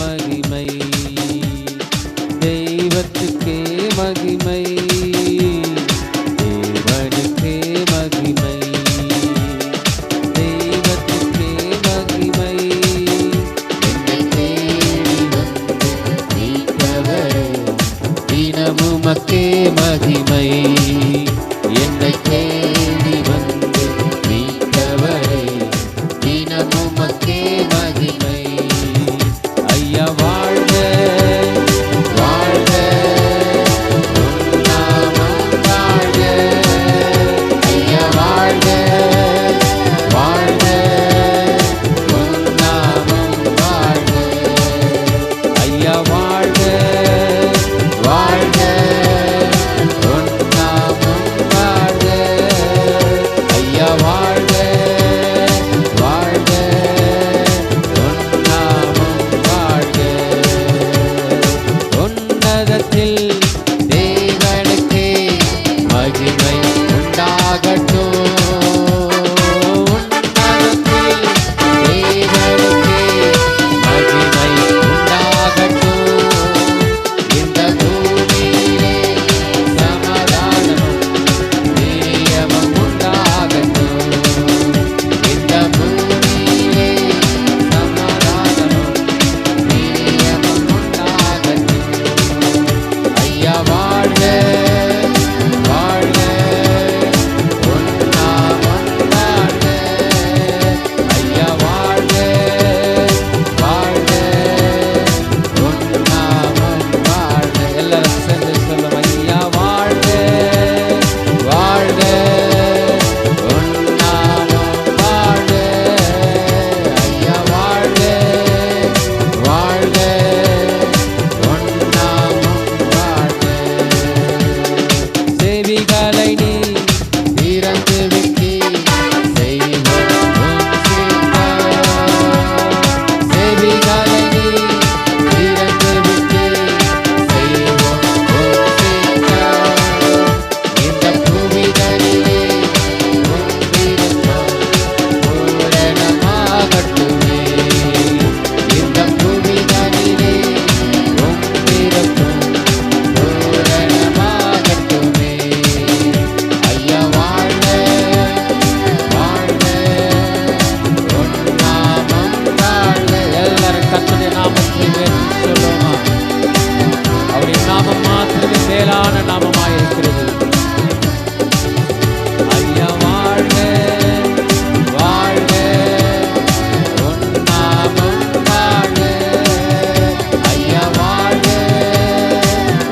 மகிமை, தெய்வத்துக்கே மகிமை, தேவனுக்கே மகிமை, தெய்வத்துக்கே மகிமை. என்னை தேடி வந்து மீட்டவரே, தினமும் உமக்கே மகிமை. என்னை தேடி வந்து மீட்டவரே, தினமும் உமக்கே மகிமை. ஐயா வாழ்க வாழ்க, உம் நாமம் வாழ்க. ஐயா வாழ்க வாழ்க, உம் நாமம் வாழ்க. ஐயா வாழ்க வாழ்க, உம் நாமம் வாழ்க. ஐயா வாழ்க வாழ்க, உம் நாமம் வாழ்க. உன்னதத்தில் தேவனுக்கே மகிமை உண்டாகட்டும். உன்னதத்தில் தேவனுக்கே மகிமை உண்டாகட்டும். இந்த பூமியிலே சமாதானமும் நியமம் உண்டாகட்டும். இந்த பூமியிலே சமாதானமும் நியமம் உண்டாகட்டும். ஐயா வாழ்க வாழ்க, உம் நாமம் வாழ்க. ஐயா வாழ்க வாழ்க, உம் நாமம் வாழ்க. எல்லாரும் சேர்ந்து சொல்லுவோம். ஐயா வாழ்க வாழ்க, உம் நாமம் வாழ்க. ஐயா வாழ்க வாழ்க, உம் நாமம் வாழ்க. செவிகளை நீ திறந்து விட்டீர், செய்வோம் உம் சித்தம். செவிகளை நீ திறந்து விட்டீர், செய்வோம் உம் சித்தம். இந்த புவிதனிலே உம் விருப்பம் பூரணமாகட்டுமே. இந்த புவிதனிலே உம் விருப்பம் பூரணமாகட்டுமே. ஐயா வாழ்க வாழ்க, உம் நாமம் வாழ்க. எல்லாரும் கர்த்தருடைய நாமத்தை உயர்த்தி சொல்லுவோமா? அவருடைய நாமம் மாத்திரமே மேலான நாமமாய் இருக்கிறது. ஐயா வாழ்க வாழ்க, உம் நாமம் வாழ்க. ஐயா வாழ்க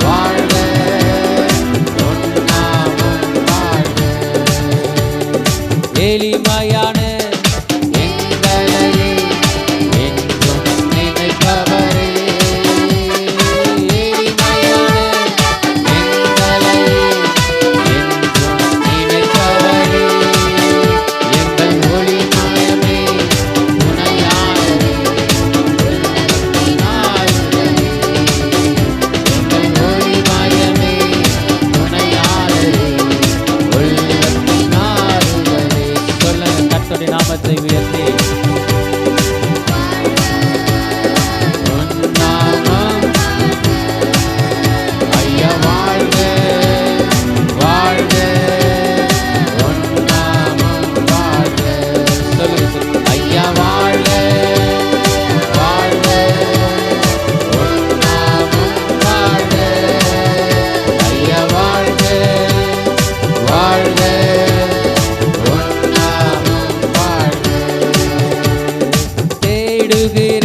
வாழ்க, உம் நாமம் வாழ்க. எளிமையான எங்களையே என்றும் நினைப்பவரே, எளிமையான எங்களையே என்றும் நினைப்பவரே, எங்கள் ஒளிமயமே துணையாளரே, உள்ளத்தினாருளே. எங்கள் ஒளிமயமே துணையாளரே, உள்ளத்தினாருளே. சொல்லுங்க கர்த்தருடைய நாமத்தை உயர்த்தி. உம் நாமம் ஐயா வாழ்க வாழ்க, உம் நாமம் வாழ்க. சொல்லுங்க சொல்லுங்க. ஐயா வாழ்க வாழ்க, உம் நாமம் வாழ்க. ஐயா வாழ்க வாழ்க, உம் நாமம் வாழ்க. தேடுகிற